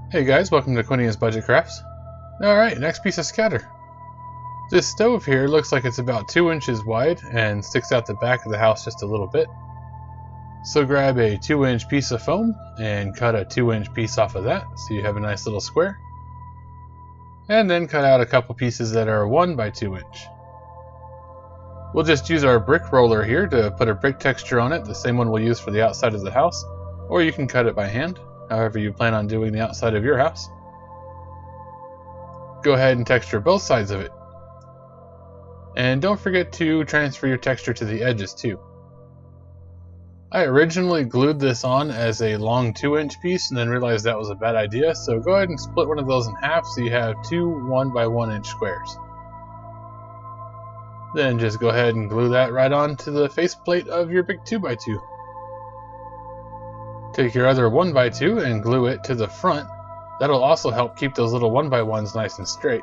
Hey guys, welcome to Quinia's Budget Crafts. Alright, next piece of scatter. This stove here looks like it's about 2 inches wide and sticks out the back of the house just a little bit. So grab a 2-inch piece of foam and cut a 2-inch piece off of that so you have a nice little square. And then cut out a couple pieces that are 1 by 2 inch. We'll just use our brick roller here to put a brick texture on it, the same one we'll use for the outside of the house, or you can cut it by hand, however you plan on doing the outside of your house. Go ahead and texture both sides of it. And don't forget to transfer your texture to the edges too. I originally glued this on as a long 2-inch piece and then realized that was a bad idea, so go ahead and split one of those in half so you have 2 1 by 1 inch squares. Then just go ahead and glue that right onto the faceplate of your big 2 by 2. Take your other 1 by 2 and glue it to the front. That'll also help keep those little 1 by 1s nice and straight.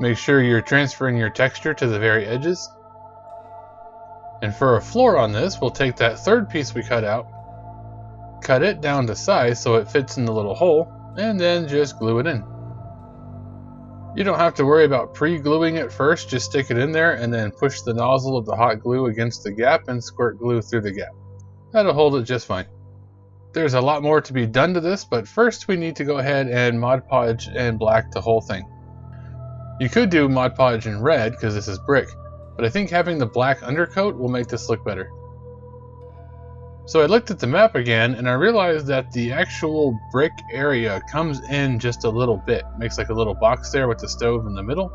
Make sure you're transferring your texture to the very edges. And for a floor on this, we'll take that third piece we cut out, cut it down to size so it fits in the little hole, and then just glue it in. You don't have to worry about pre-gluing it first, just stick it in there and then push the nozzle of the hot glue against the gap and squirt glue through the gap. That'll hold it just fine. There's a lot more to be done to this, but first we need to go ahead and Mod Podge and black the whole thing. You could do Mod Podge in red because this is brick, but I think having the black undercoat will make this look better. So I looked at the map again and I realized that the actual brick area comes in just a little bit. Makes like a little box there with the stove in the middle.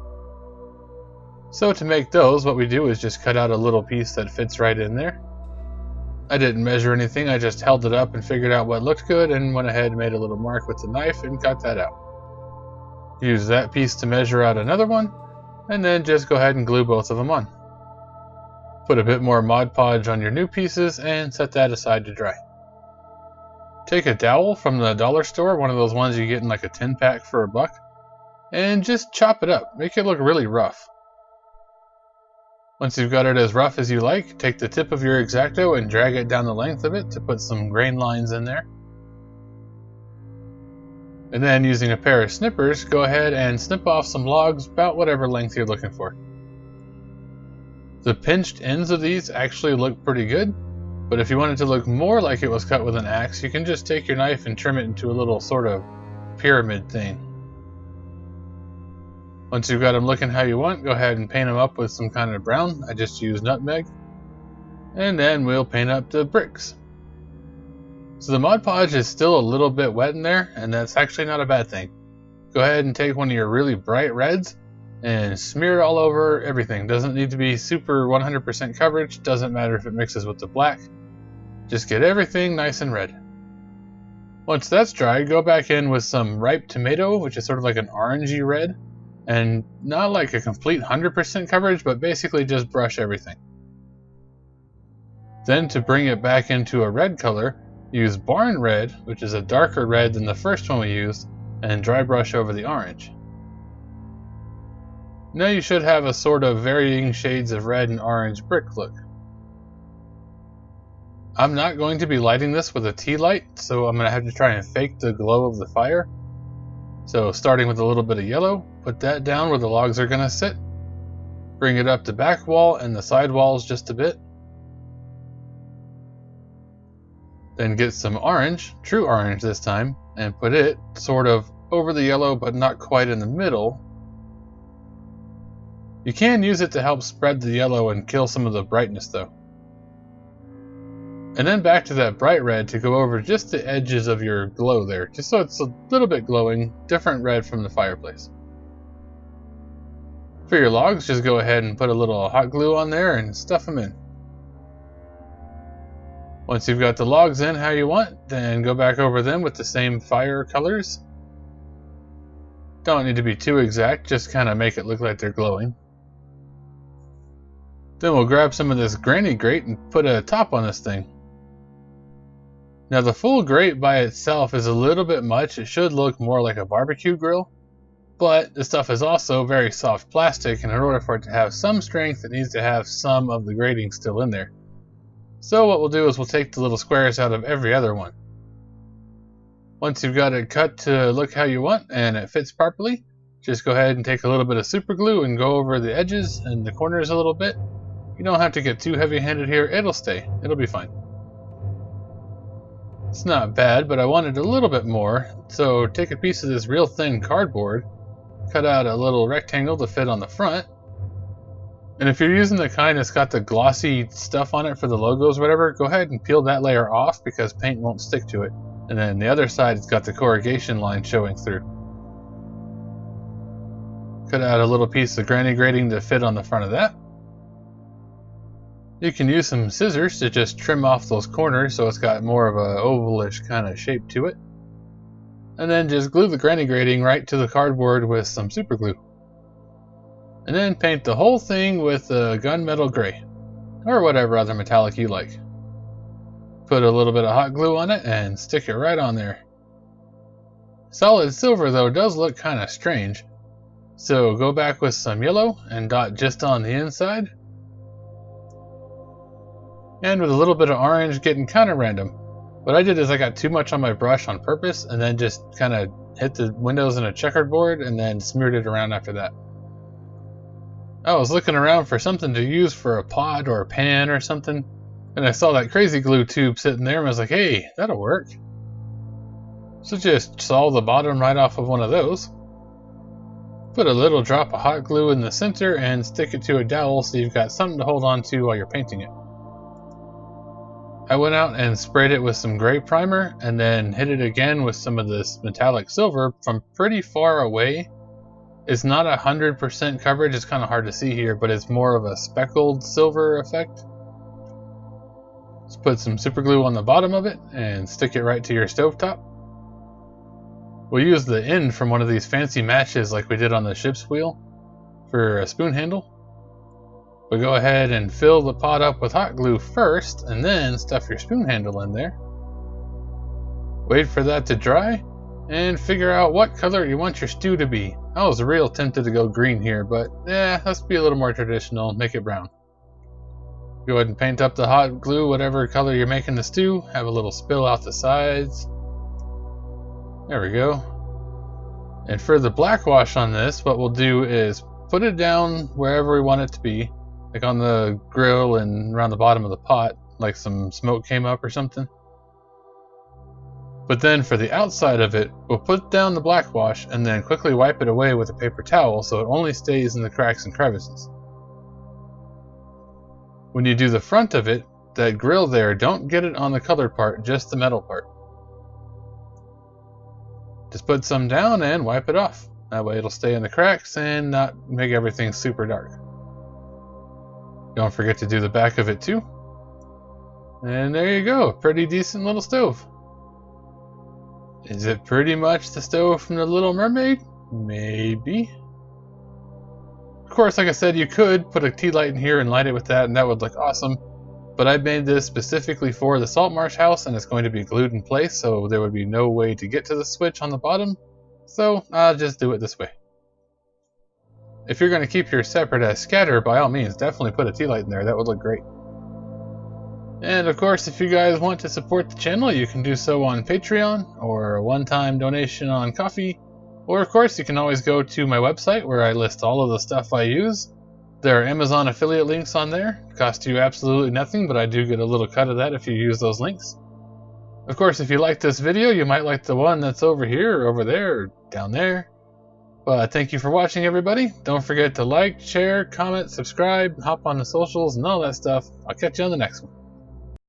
So to make those, what we do is just cut out a little piece that fits right in there. I didn't measure anything, I just held it up and figured out what looked good and went ahead and made a little mark with the knife and cut that out. Use that piece to measure out another one, and then just go ahead and glue both of them on. Put a bit more Mod Podge on your new pieces and set that aside to dry. Take a dowel from the dollar store, one of those ones you get in like a 10-pack for $1, and just chop it up, make it look really rough. Once you've got it as rough as you like, take the tip of your X-Acto and drag it down the length of it to put some grain lines in there. And then using a pair of snippers, go ahead and snip off some logs about whatever length you're looking for. The pinched ends of these actually look pretty good, but if you want it to look more like it was cut with an axe, you can just take your knife and trim it into a little sort of pyramid thing. Once you've got them looking how you want, go ahead and paint them up with some kind of brown. I just use nutmeg. And then we'll paint up the bricks. So the Mod Podge is still a little bit wet in there, and that's actually not a bad thing. Go ahead and take one of your really bright reds and smear it all over everything. Doesn't need to be super 100% coverage, doesn't matter if it mixes with the black. Just get everything nice and red. Once that's dry, go back in with some ripe tomato, which is sort of like an orangey red. And not like a complete 100% coverage, but basically just brush everything. Then to bring it back into a red color, use barn red, which is a darker red than the first one we used, and dry brush over the orange. Now you should have a sort of varying shades of red and orange brick look. I'm not going to be lighting this with a tea light, so I'm going to have to try and fake the glow of the fire. So starting with a little bit of yellow, put that down where the logs are going to sit. Bring it up the back wall and the side walls just a bit. Then get some orange, true orange this time, and put it sort of over the yellow but not quite in the middle. You can use it to help spread the yellow and kill some of the brightness though. And then back to that bright red to go over just the edges of your glow there, just so it's a little bit glowing, different red from the fireplace. For your logs, just go ahead and put a little hot glue on there and stuff them in. Once you've got the logs in how you want, then go back over them with the same fire colors. Don't need to be too exact, just kind of make it look like they're glowing. Then we'll grab some of this granny grate and put a top on this thing. Now the full grate by itself is a little bit much. It should look more like a barbecue grill, but the stuff is also very soft plastic, and in order for it to have some strength, it needs to have some of the grating still in there. So what we'll do is we'll take the little squares out of every other one. Once you've got it cut to look how you want and it fits properly, just go ahead and take a little bit of super glue and go over the edges and the corners a little bit. You don't have to get too heavy-handed here, it'll stay, it'll be fine. It's not bad, but I wanted a little bit more, so take a piece of this real thin cardboard, cut out a little rectangle to fit on the front, and if you're using the kind that's got the glossy stuff on it for the logos or whatever, go ahead and peel that layer off because paint won't stick to it. And then the other side has got the corrugation line showing through. Cut out a little piece of granny grating to fit on the front of that. You can use some scissors to just trim off those corners so it's got more of a ovalish kind of shape to it. And then just glue the granny grating right to the cardboard with some super glue. And then paint the whole thing with a gunmetal gray, or whatever other metallic you like. Put a little bit of hot glue on it and stick it right on there. Solid silver though does look kind of strange, so go back with some yellow and dot just on the inside. And with a little bit of orange getting kind of random. What I did is I got too much on my brush on purpose and then just kind of hit the windows in a checkered board and then smeared it around after that. I was looking around for something to use for a pot or a pan or something, and I saw that crazy glue tube sitting there and I was like, hey, that'll work. So just saw the bottom right off of one of those. Put a little drop of hot glue in the center and stick it to a dowel so you've got something to hold on to while you're painting it. I went out and sprayed it with some gray primer and then hit it again with some of this metallic silver from pretty far away. It's not 100% coverage, it's kind of hard to see here, but it's more of a speckled silver effect. Just put some super glue on the bottom of it and stick it right to your stovetop. We'll use the end from one of these fancy matches like we did on the ship's wheel for a spoon handle. But go ahead and fill the pot up with hot glue first and then stuff your spoon handle in there. Wait for that to dry and figure out what color you want your stew to be. I was real tempted to go green here, but let's be a little more traditional and make it brown. Go ahead and paint up the hot glue whatever color you're making the stew. Have a little spill out the sides. There we go. And for the black wash on this, what we'll do is put it down wherever we want it to be, like on the grill and around the bottom of the pot, like some smoke came up or something. But then for the outside of it, we'll put down the black wash and then quickly wipe it away with a paper towel so it only stays in the cracks and crevices. When you do the front of it, that grill there, don't get it on the colored part, just the metal part. Just put some down and wipe it off. That way it'll stay in the cracks and not make everything super dark. Don't forget to do the back of it too. And there you go, pretty decent little stove. Is it pretty much the stove from The Little Mermaid? Maybe. Of course, like I said, you could put a tea light in here and light it with that, and that would look awesome. But I made this specifically for the salt marsh house, and it's going to be glued in place, so there would be no way to get to the switch on the bottom. So I'll just do it this way. If you're going to keep yours separate as scatter, by all means, definitely put a tea light in there. That would look great. And of course, if you guys want to support the channel, you can do so on Patreon or a one-time donation on Ko-fi. Or of course, you can always go to my website where I list all of the stuff I use. There are Amazon affiliate links on there. It costs you absolutely nothing, but I do get a little cut of that if you use those links. Of course, if you like this video, you might like the one that's over here, or over there, or down there. But thank you for watching, everybody. Don't forget to like, share, comment, subscribe, hop on the socials, and all that stuff. I'll catch you on the next one.